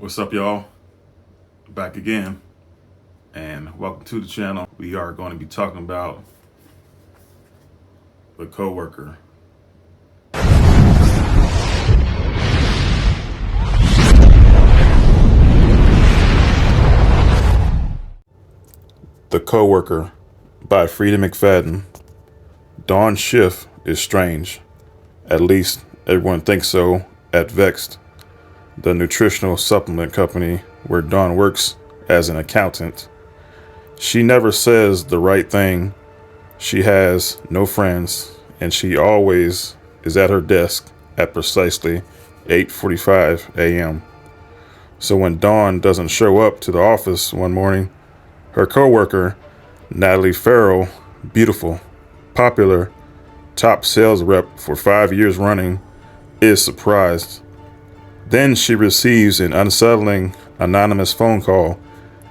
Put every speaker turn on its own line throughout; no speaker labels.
What's up, y'all? Back again, and welcome to the channel. We are going to be talking about The Coworker. The Coworker by Frieda McFadden. Dawn's shift is strange. At least everyone thinks so at Vexed, the nutritional supplement company where Dawn works as an accountant. She never says the right thing. She has no friends, and she always is at her desk at precisely 8:45 a.m. So when Dawn doesn't show up to the office one morning, her coworker, Natalie Farrell, beautiful, popular, top sales rep for 5 years running, is surprised. Then she receives an unsettling anonymous phone call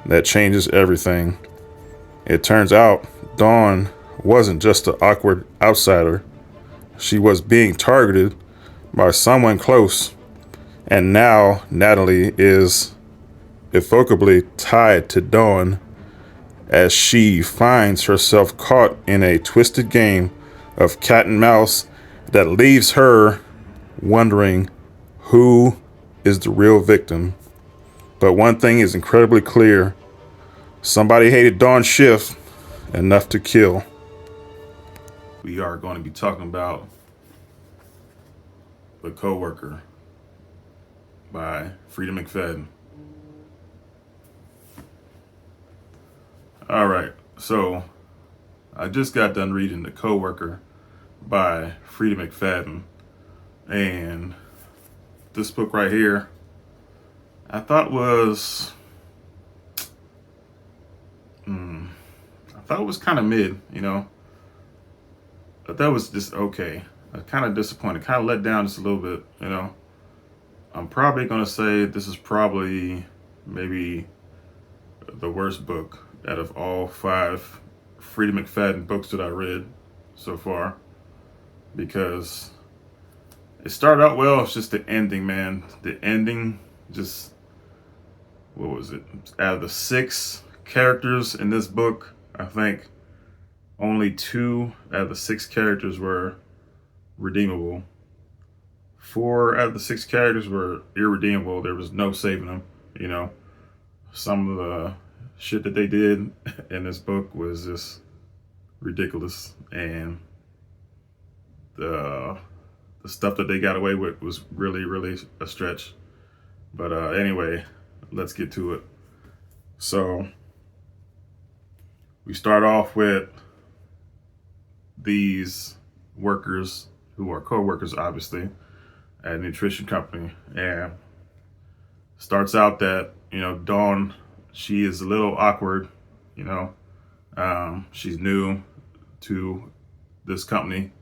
that changes everything. It turns out Dawn wasn't just an awkward outsider. She was being targeted by someone close, and now Natalie is irrevocably tied to Dawn as she finds herself caught in a twisted game of cat and mouse that leaves her wondering who is the real victim. But one thing is incredibly clear: somebody hated Dawn's shift enough to kill. We are going to be talking about The Coworker by Frieda McFadden. All right, so I just got done reading The Coworker by Frieda McFadden, and this book right here, I thought was, kind of mid, I thought it was just okay. I was kind of disappointed, kind of let down just a little bit, I'm probably going to say this is probably maybe the worst book out of all 5 Frieda McFadden books that I read so far, because it started out well. It's just the ending, man. The ending, just, what was it? Out of the 6 characters in this book, I think only 2 out of the 6 characters were redeemable. 4 out of the 6 characters were irredeemable. There was no saving them, Some of the shit that they did in this book was just ridiculous, and the stuff that they got away with was really, really a stretch. But anyway, let's get to it. So we start off with these workers who are co-workers, obviously, at a nutrition company, and starts out that Dawn, she is a little awkward. She's new to this company,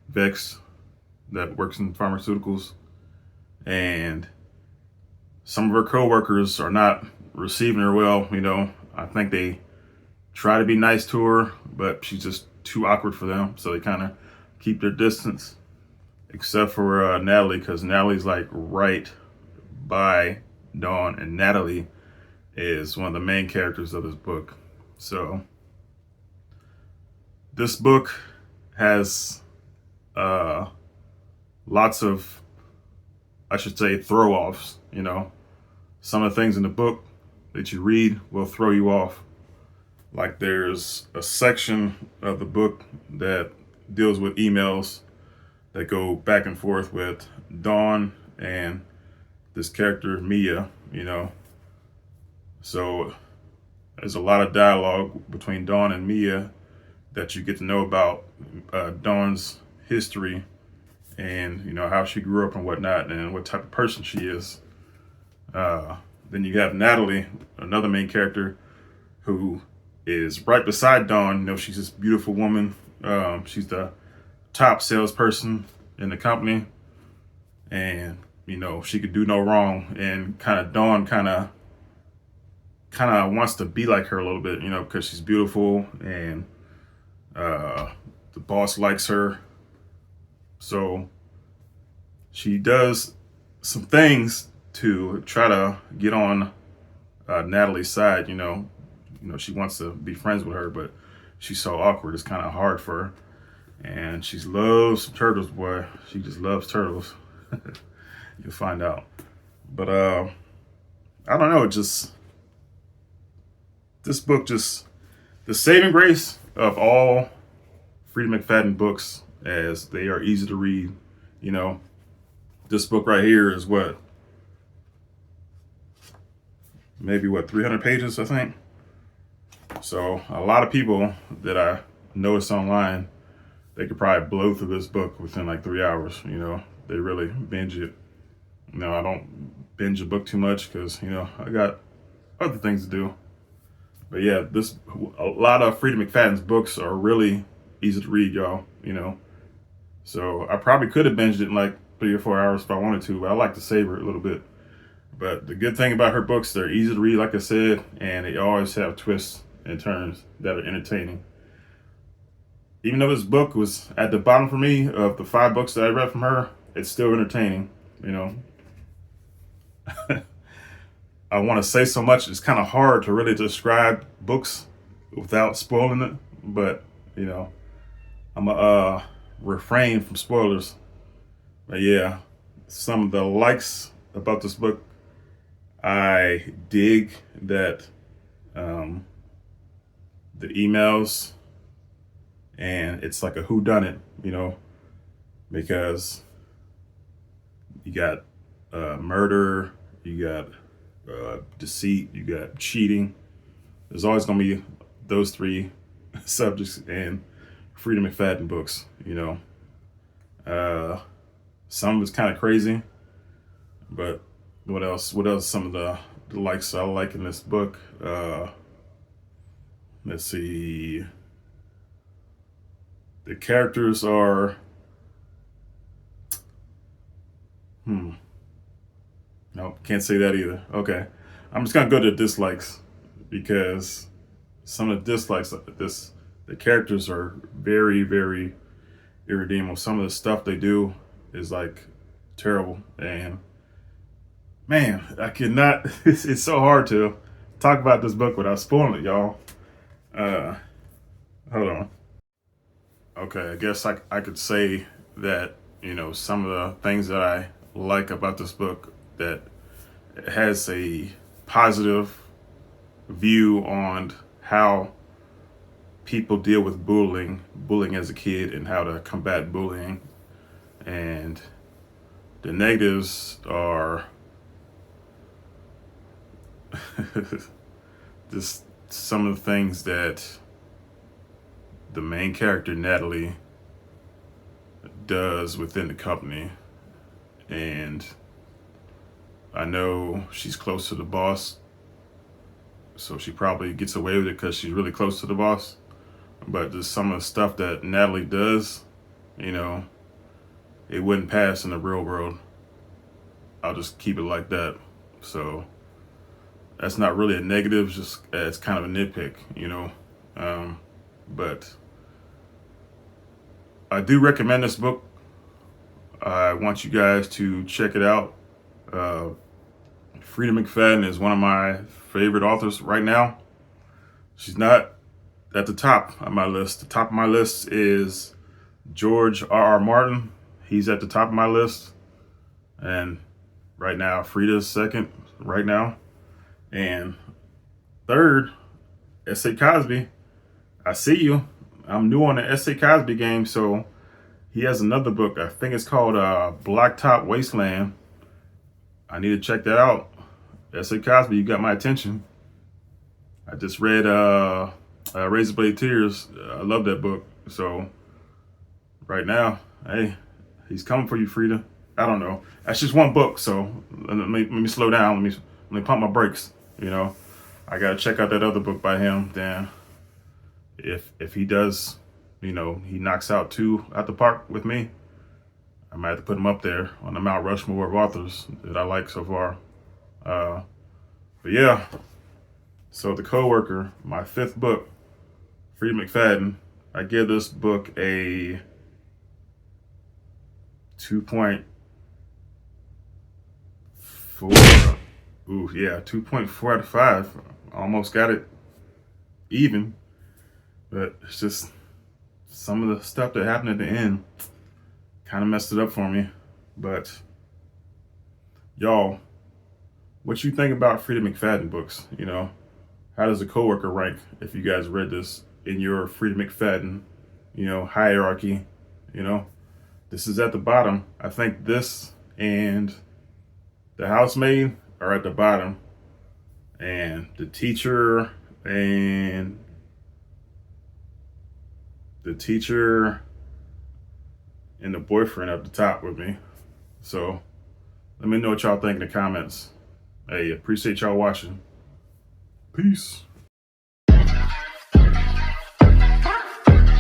Vex, that works in pharmaceuticals, and some of her coworkers are not receiving her well. I think they try to be nice to her, but she's just too awkward for them, so they kind of keep their distance, except for Natalie, because Natalie's like right by Dawn, and Natalie is one of the main characters of this book. So this book has lots of, I should say, throw-offs. Some of the things in the book that you read will throw you off. Like, there's a section of the book that deals with emails that go back and forth with Dawn and this character Mia. So there's a lot of dialogue between Dawn and Mia that you get to know about Dawn's history, and how she grew up and whatnot, and what type of person she is. Then you have Natalie, another main character, who is right beside Dawn. She's this beautiful woman. She's the top salesperson in the company, and she could do no wrong. And Dawn kind of wants to be like her a little bit, because she's beautiful, and the boss likes her. So she does some things to try to get on Natalie's side. She wants to be friends with her, but she's so awkward. It's kind of hard for her. And she loves turtles, boy. She just loves turtles. You'll find out. But I don't know. Just this book, just the saving grace of all Frieda McFadden books, as they are easy to read. This book right here is maybe 300 pages, I think. So a lot of people that I noticed online, they could probably blow through this book within like 3 hours. They really binge it. I don't binge a book too much because, I got other things to do. But yeah, a lot of Frieda McFadden's books are really easy to read, y'all. So I probably could have binged it in like 3 or 4 hours if I wanted to, but I like to savor it a little bit. But the good thing about her books, they're easy to read, like I said, and they always have twists and turns that are entertaining. Even though this book was at the bottom for me of the 5 books that I read from her, it's still entertaining. I want to say so much. It's kind of hard to really describe books without spoiling it, but I'm gonna refrain from spoilers. But yeah, some of the likes about this book, I dig that the emails, and it's like a whodunit, because you got murder, you got deceit, you got cheating. There's always going to be those 3 subjects in Frieda McFadden books. Some of it's kind of crazy, but what else? What else? Some of the likes I like in this book. Let's see. The characters are. Nope, can't say that either. Okay. I'm just gonna go to dislikes because some of the dislikes the characters are very, very irredeemable. Some of the stuff they do is like terrible, and man, I cannot it's so hard to talk about this book without spoiling it, y'all. Hold on. Okay, I guess I could say that, some of the things that I like about this book, that it has a positive view on how people deal with bullying as a kid, and how to combat bullying. And the negatives are just some of the things that the main character, Natalie, does within the company. And I know she's close to the boss, so she probably gets away with it because she's really close to the boss. But just some of the stuff that Natalie does, it wouldn't pass in the real world. I'll just keep it like that. So that's not really a negative, just it's kind of a nitpick, but I do recommend this book. I want you guys to check it out. Frieda McFadden is one of my favorite authors right now. She's not at the top of my list. The top of my list is George R.R. Martin. He's at the top of my list. And right now, Frieda's second right now. And third, S.A. Cosby. I see you. I'm new on the S.A. Cosby game, so he has another book. I think it's called Blacktop Wasteland. I need to check that out. S.A. Cosby, you got my attention. I just read Razor Blade Tears. I love that book. So right now, hey, he's coming for you, Frieda. I don't know. That's just one book, so let me slow down. Let me pump my brakes. I gotta check out that other book by him. Then, if he does, he knocks out 2 at the park with me, I might have to put him up there on the Mount Rushmore of authors that I like so far. But yeah, so The Coworker, my 5th book, Frieda McFadden. I give this book a 2.5 Ooh, yeah, 2.4 out of 5. Almost got it even. But it's just some of the stuff that happened at the end kind of messed it up for me. But y'all, what you think about Frieda McFadden books? You know, how does a Coworker rank if you guys read this in your Frieda McFadden, hierarchy? This is at the bottom. I think this and The Housemaid are at the bottom, and The Teacher and The Boyfriend up the top with me. So let me know what y'all think in the comments. Hey, appreciate y'all watching. Peace.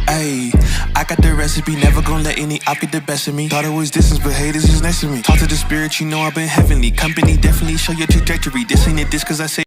Ayy, I got the recipe, never gonna let any op get the best of me. Thought it was distance, but haters is next to me. Talk to the spirit, you know I've been heavenly. Company definitely show your trajectory. This ain't a diss cause I say